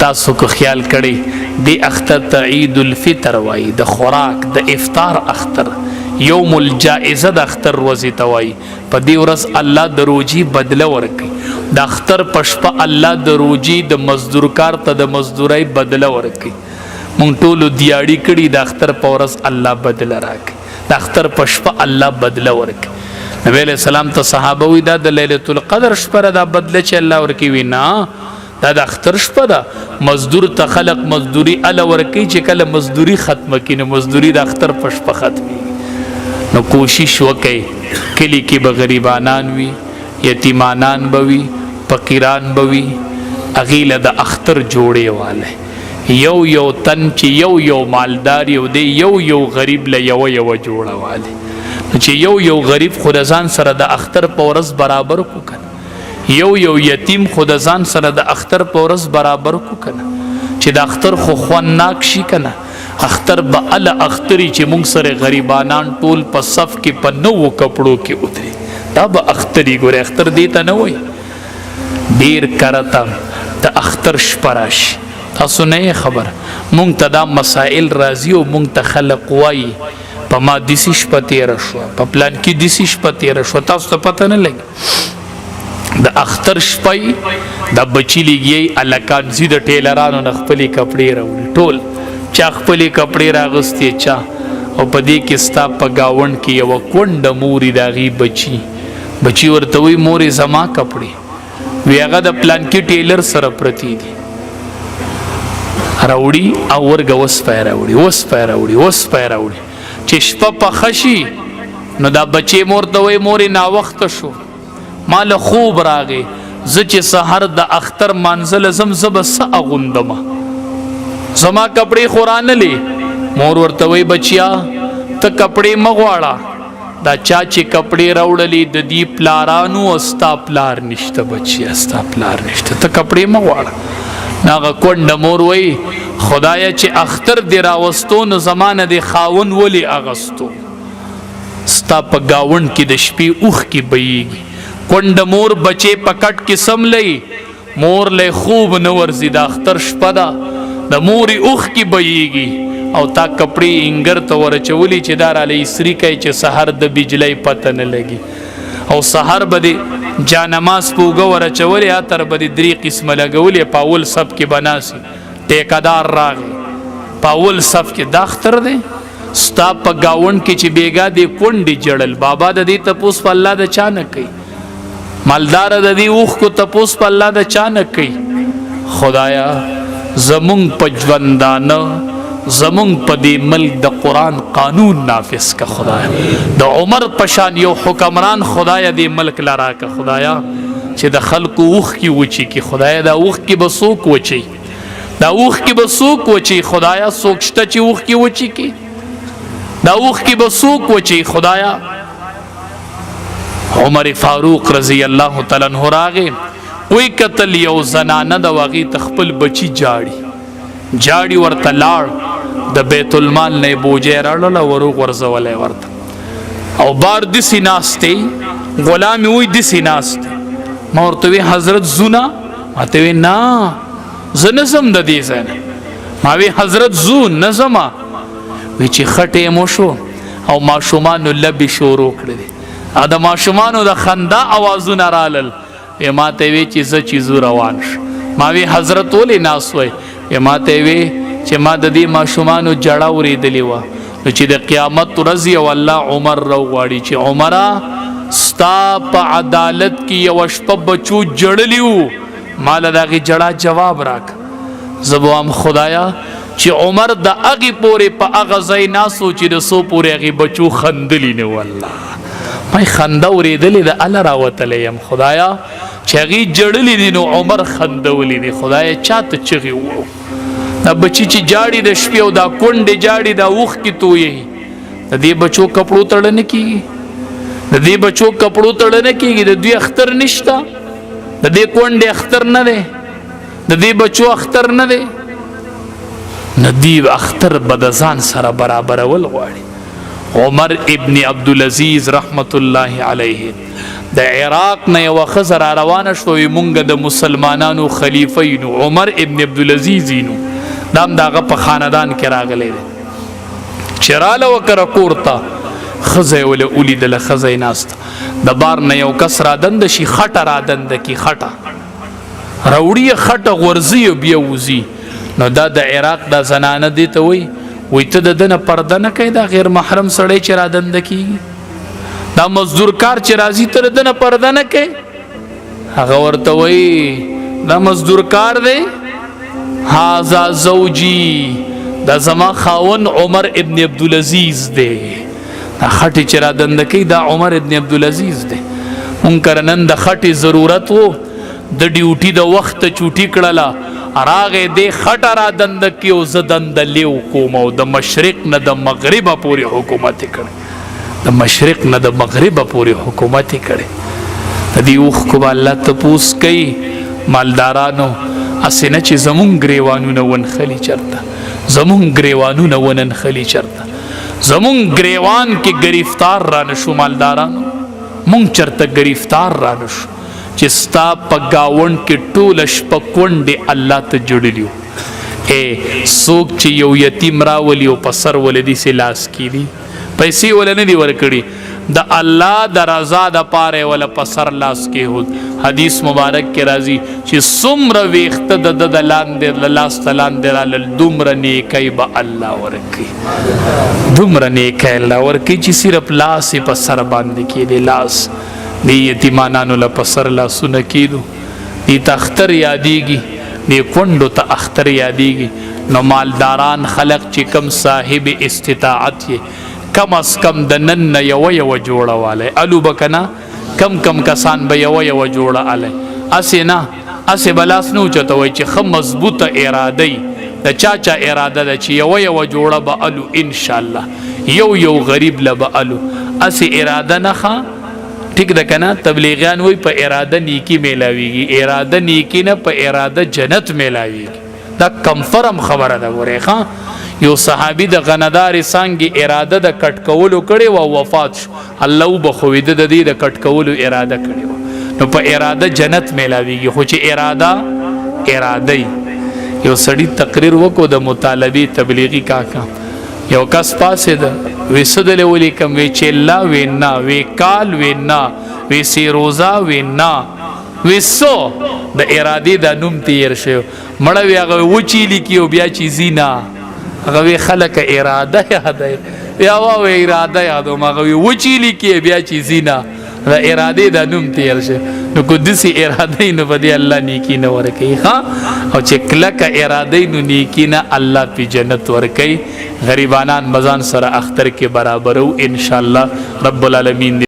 تاسو کو خیال کړئ دی اختر ته عید الفطر وایي، د خوراک د افطار اختر، یوم الجائزه د اختر ورځې ته وایي. په دې ورځ الله د روجي بدله ورکوي. د اختر په شپه الله د روجي د مزدور کار ته د مزدورۍ بدله ورکوي. مونږ ټولو دیاړي کړي، د اختر په ورځ الله بدله راکوي، د اختر په شپه الله بدله ورکوي. نبی علیہ السلام ته صحابه وی دا د لیلۃ القدر شپه دا بدله چې الله ورکوي، نه دا د اختر شپه ده. مزدور ته خلق مزدوری الله ورکوي، چې کله مزدوری ختمه کړي نو مزدوری د اختر په شپه ختمي. نو کوشش وکړئ کلی کې به غریبانان وي، یتیمانان به وي، فقیران به وي، هغې له د اختر جوړې والی، یو تن چې یو مالدار یو دی، یو غریب له یوه جوړه والی، چې یو غریب خو د ځان سره د اختر په ورځ برابر کو کنه، یو یتیم خو د ځان سره د اختر په ورځ برابر کو کنه، چې د اختر خو خوندناک شي کنه. اختر به ال اختری چې مونږ سره غریبانان ټول په صف کې په نوو کپړو کې ودري، دا به اختری. ګوره اختر دی ته نه وایي، ډیر کرته د اختر شپه راشي. تاسو نه خبر مونږ ته دا مسائل راځي او مونږ ته خلق وایي په ما دیسی شپه تیره شوه، په پلان کې دیسی شپه تیره شوه، تاسو ته پته نه لګي. د اختر شپه د بچی لګي الکان زی د ټیلرانو نه خپلې کپړې راوړي، ټول چا خپلې کپړې راغستې چا، او په دې کې ستا په ګاونډ کې یوه کونډه مورې د هغې بچي ورته وایي مورې زما کپړې، وی هغه د پلان کې ټیلر سره پرتې دي، راوړي او ورګه وسپی راوړي. چې شپه پخه شي نو دا بچې مور ته وایي مورې ناوخته شو، ما له خوب راغی، زه چې سحر د اختر مانځله ځم زه به څه اغوندمه، زما کپړې خو رانلې. مور ورته وایي بچیا ته کپړې مه غواړه، دا چا چې کپړې راوړلې د دې پلارانو او ستا پلار نشته، بچیا ستا پلار نشته، ته کپړې مه غواړه. هغه کونډه مور وایي خدایا چې اختر دی راوستو نو زمانه دی خاون ولی اغستو، ستا په گاوند کې د شپې اوښ کې بهیږي. کونډه مور بچې په کټ کې سملئ، مور لی خوب نه ورځي، د اختر شپه ده، د مورې اوښ کې بهیږي او تا کپړې انګر ته ورچولي چې دا راله اسري کوي چې سحر د بجلی پته نه لګي، او سحر به د جانماز په اوږه ورچولې، عطر به د 3 قسمه لګولې، په اول صف کې بناسي ټیکدار راغی په اول صف کې. دا اختر دی ستا په ګاونډ کې چې بیګا دی کونډې جړل، بابا د دې تپوس په الله د چا نه کوي، مالدار د دې اوښ کو تپوس په الله د چا نه کوي. خدایا زمونږ په ژوندانه زمونږ په دې ملک د قرآن قانون نافذ کا خدایا، د عمر پشان یو حکمران خدایا دې ملک لرا کا خدایا، چې د خلکو اوښ کې وچی کی خدایا، دا اوښ کې به څوک وچی، دا اوښ کې به څوک وچی خدایا، څوک شته چې اوښ کې وچی کی، دا اوښ کې به څوک وچی خدایا. عمر فاروق رضی الله تعالی عنہ راغی، وی قتل یو زنانه د هغې ته خپل بچی جاړي ورته لاړ، د بیت المال نه بوجه راړله وروغ ورزولی ورته، او بار داسې ناستې غلام وی داسې ناستې، ما ورته وی حضرت زونه، ما ته وی نه زه نه ځم د دې ځای نه، ما وی حضرت زو نه ځمه، وی چې ښه ټیم وشو او ماشومانو لبې شروع کړلې او د ماشومانو د خندا اوازونه رالل، وی ما ته وی چې زه چې زو روان شو، ما وی حضرت ولې ناست وی، وی ما ته وی چې ما د دې ماشومانو جړه اورېدلې وه، نو چې د قیامت ورځ یو الله عمر راوغواړي چې عمره ستا په عدالت کې یوه شپه بچو جړلي وو، ما له د هغې جړه جواب راکړه. زه به وایم خدایا چې عمر د هغې پورې په هغه ځای ناست و چې د څو پورې هغې بچو خندلي نه وو، الله ما یې خنده اورېدلې د الله راوتلی یم خدایا، چې هغې جړلي دي نو عمر خندولی دی خدایا، چاته چغې وو، دا بچی چې جاړي د شپې او دا کونډې جاړي دا اوښ کې تویي، د دې بچو کپړو تړه نه کېږي، د دې بچو کپړو تړه نه کېږي، د دوی اختر نشته، د دې کونډې اختر نه دی، د دې بچو اختر نه دی، نه دې اختر به د ځان سره برابرول غواړي. عمر ابن عبدالعزیز رحمت الله علیه د عراق نه یو خزر روانه شو مونږ د مسلمانانو خلیفینو عمر ابن عبدالعزیز نو دام داغه په خاندان کې راغلی چراله وکړه کورته خزه ول اولی د خزه ناست د بار نه یو کس را دند شي خټه را دند کی خټه راوړي خټه غورځي بیا وزي نو دا د عراق د زنانه دي ته وي ته د دنه پرده نه کوي دا غیر محرم سړی چې را دند کی دا مزدور کار چې راځي ته د دنه پرده نه کوي هغه ورته وي دا مزدور کار دی هاذا زوجي دا زما خاون عمر ابن عبدالعزیز دی دا خټی چې را دند کی دا عمر ابن عبدالعزیز دی مونږ نن د خټی ضرورت وو د ډیوټي د وخت چوټی کړله راغه دې خټه را دند کی او زدند لیو کوم او د مشرق نه د مغرب پورې حکومت کړي د مشرق نه د مغرب پورې حکومت کړي د دې وخ کو الله تپوس کوي مالدارانو اسنه چې زمون گریوانونه ونخلی چرته زمون گریوانونه وننخلی چرته زمون گریوان کې گرفتار را نشو مالدارانو مونږ چرته گرفتار را نشو چې ستا په گاوند کې ټول شپکونډې الله ته جوړلیو څوک چې یو یتیم راولي او په سر ولدي سي لاس کړي پیسې ول نه دي ورکړي د الله د رضا د پاره ول په سر لاس کې هو حدیث مبارک کې راځي چې څومره ویخته د لاندې لاس تلاندې را دومره نیکي به الله ورکړي دومره نیکي الله ورکړي چې صرف لاس په سر باندې کې دی لاس دی یتیمانانو له په سر لاسونه کېدو دی ته اختر یادېږي دی کونډو ته اختر یادېږي نو مالداران خلق چې کم صاحب استطاعت یې کم از کم د نن نه یو جوړه والی الو بکنا کم کسان به یو جوړه الی اسې نه اسې به لاس نه اوچتوئ چې ښه مضبوطه اراده د چا اراده ده چې یو جوړه به الو انشاءالله یو غریب له به الو اسې اراده نه ښه ٹھیک ده کنه تبلیغیان وای په اراده نیکی میلاویږي اراده نیکی نه په اراده جنت میلاویږي دا کنفرم خبره ده ګوره ښه یو صحابي د غندار څنګه اراده د کټ کولو کړي او وفات شو الله وبخوید د دې د کټ کولو اراده کړي نو په اراده جنت میلاویږي خو چې اراده یو سړی تقریر وکړو د مطالبه تبلیغی کاکا یو کس پاسه ده وسدل ولیکم وی چلا وینا وی کال وینا وی سی روزا وینا وسو د ارادي د نوم تیر شو مړ وی هغه وچی لیکيو بیا چی زینا هغه خلک اراده یاده بیا و اراده یادو هغه وچی لیکي بیا چی زینا د ارادي د نوم تیر شو نو قدسي اراده نو بده الله نیکی نه ورکي ها او چې کلک اراده نو نیکی نه الله په جنت ورکي غریبانان مزان سره اختر کې برابرو ان شاء الله رب العالمین